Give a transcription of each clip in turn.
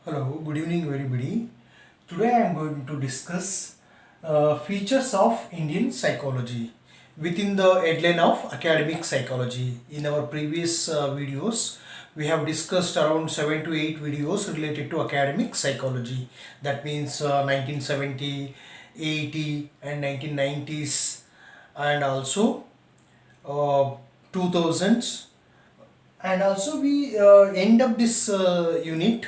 Hello, good evening everybody. Today I am going to discuss features of Indian psychology within the headline of academic psychology. In our previous videos, we have discussed around 7 to 8 videos related to academic psychology. That means 1970, 80 and 1990s and also 2000s, and also we end up this unit.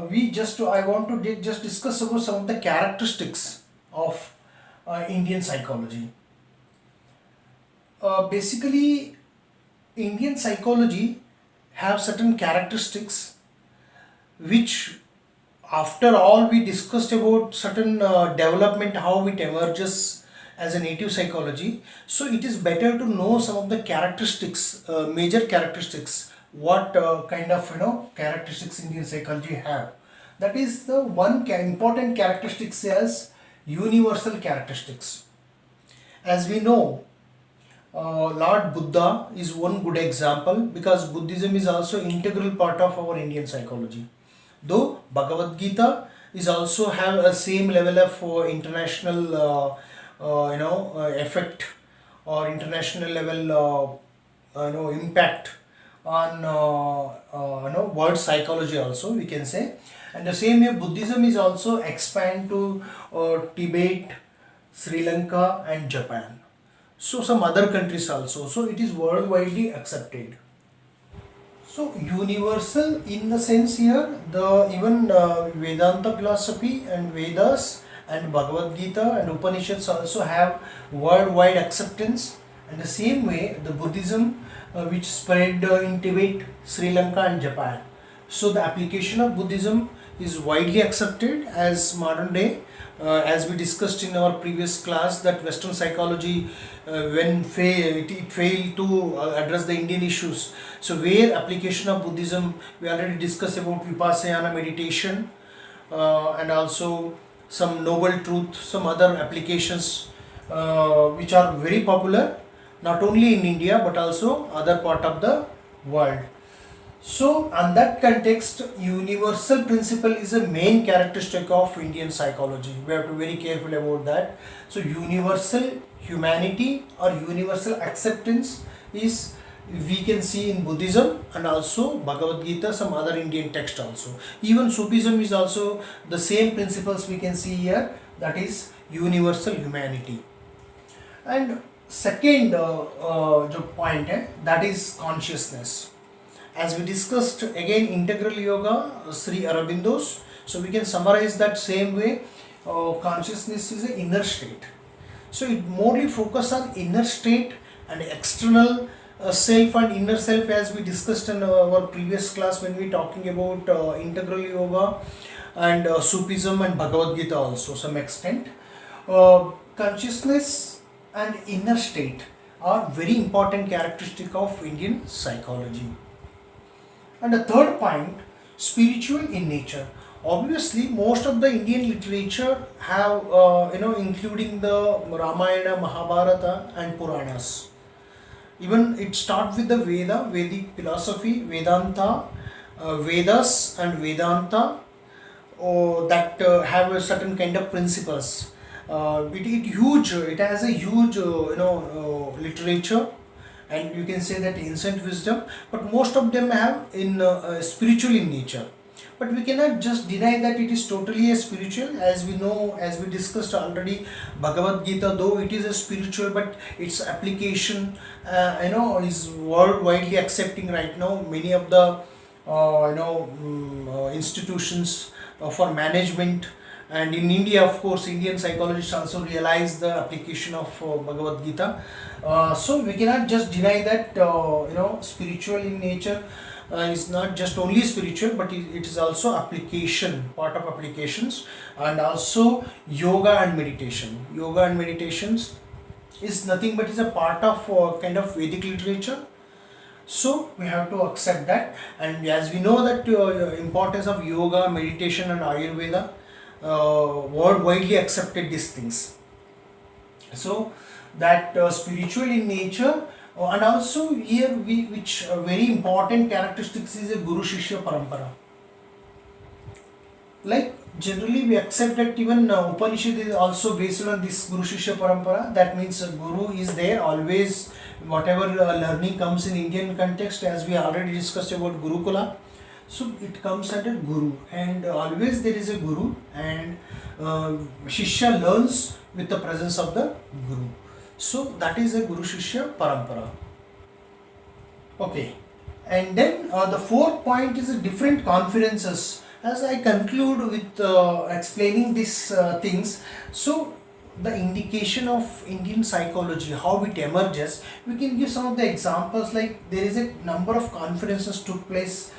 We just I want to just discuss about some of the characteristics of Indian psychology. Basically, Indian psychology have certain characteristics which, after all we discussed about certain development, how it emerges as a native psychology. So it is better to know some of the characteristics, major characteristics, what kind of characteristics Indian psychology have. That is the one important characteristics as universal characteristics. As we know, Lord Buddha is one good example, because Buddhism is also integral part of our Indian psychology. Though Bhagavad Gita is also have a same level of international effect, or international level impact on world psychology also, we can say. And the same way Buddhism is also expand to Tibet, Sri Lanka and Japan, so some other countries also, so it is worldwide accepted. So universal in the sense here, the even Vedanta philosophy and Vedas and Bhagavad Gita and Upanishads also have worldwide acceptance. And the same way the Buddhism, which spread in Tibet, Sri Lanka and Japan. So the application of Buddhism is widely accepted as modern day. As we discussed in our previous class, that Western psychology, when it failed to address the Indian issues. So where application of Buddhism, we already discussed about Vipassana meditation, and also some noble truth, some other applications which are very popular not only in India but also other part of the world. So, on that context, universal principle is a main characteristic of Indian psychology. We have to be very careful about that. So, universal humanity or universal acceptance is, we can see in Buddhism and also Bhagavad Gita, some other Indian text also. Even Sufism is also the same principles we can see here, that is universal humanity. And second जो point है, that is consciousness. As we discussed again, integral yoga, Sri Aurobindo's. So we can summarize that same way. Consciousness is an inner state. So it morely focus on inner state and external self and inner self, as we discussed in our previous class when we talking about integral yoga and Sufism and Bhagavad Gita also some extent. Consciousness and inner state are very important characteristic of Indian psychology. And the third point, spiritual in nature. Obviously, most of the Indian literature have, including the Ramayana, Mahabharata, and Puranas. Even it starts with the Vedic philosophy, Vedanta, Vedas, and Vedanta, that have a certain kind of principles. It has a huge, literature, and you can say that ancient wisdom, but most of them have in spiritual in nature. But we cannot just deny that it is totally a spiritual. As we know, as we discussed already, Bhagavad Gita, though it is a spiritual, but its application is worldwide accepting right now. Many of the institutions for management, and in India, of course, Indian psychologists also realize the application of Bhagavad Gita. So we cannot just deny that spiritual in nature is not just only spiritual, but it is also application, part of applications. And also yoga and meditation. Yoga and meditations is nothing but is a part of kind of Vedic literature. So we have to accept that. And as we know that importance of yoga, meditation and Ayurveda, worldwide accepted these things. So that spiritual in nature, and also here which very important characteristics is a Guru Shishya Parampara. like generally we accept that even Upanishad is also based on this Guru Shishya Parampara. That means Guru is there always, whatever learning comes in Indian context, as we already discussed about Gurukula. So it comes under Guru, and always there is a Guru, and Shishya learns with the presence of the Guru. So that is a Guru Shishya Parampara. Okay, and then the fourth point is different conferences. As I conclude with explaining these things, so the indication of Indian psychology, how it emerges, we can give some of the examples. Like there is a number of conferences took place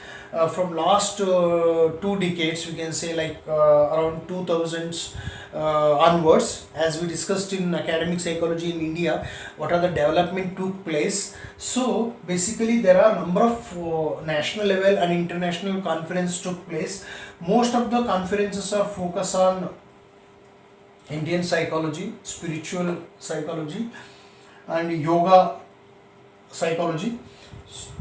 from last 2 decades, we can say, like around 2000s onwards, as we discussed in academic psychology in India, what are the development took place. So basically there are number of national level and international conference took place. Most of the conferences are focused on Indian psychology, spiritual psychology, and yoga psychology.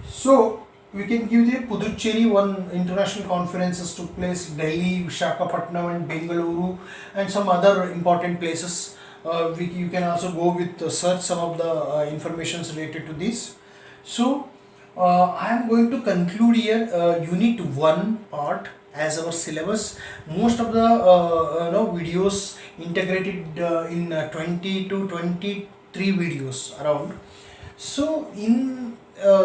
So we can give the Puducherry, one international conferences took place, Delhi, Visakhapatnam and Bengaluru, and some other important places. You can also go with search some of the informations related to this. So I am going to conclude here unit 1 part as our syllabus. Most of the videos integrated in 20 to 23 videos around. So in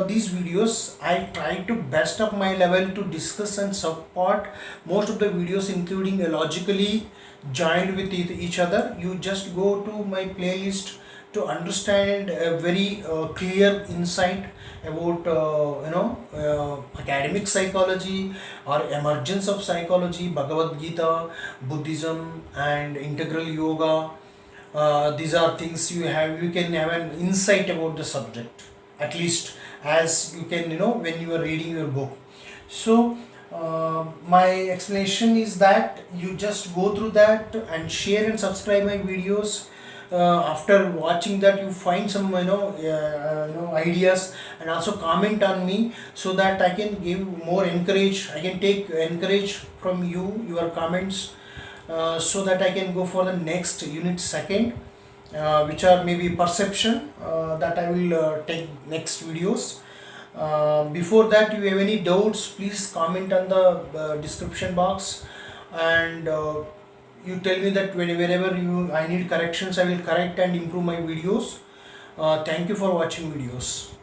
these videos I try to best of my level to discuss and support most of the videos, including logically joined with each other. You just go to my playlist to understand a very clear insight about academic psychology or emergence of psychology, Bhagavad Gita, Buddhism and integral yoga. These are things you can have an insight about the subject, at least as you can when you are reading your book. So my explanation is that you just go through that and share and subscribe my videos. After watching that, you find some ideas, and also comment on me, so that I can give more encourage. I can take encourage from you, your comments, so that I can go for the next unit second, which are maybe perception, that I will take next videos. Before that, you have any doubts, please comment on the description box, and you tell me that wherever I need corrections, I will correct and improve my videos. Thank you for watching videos.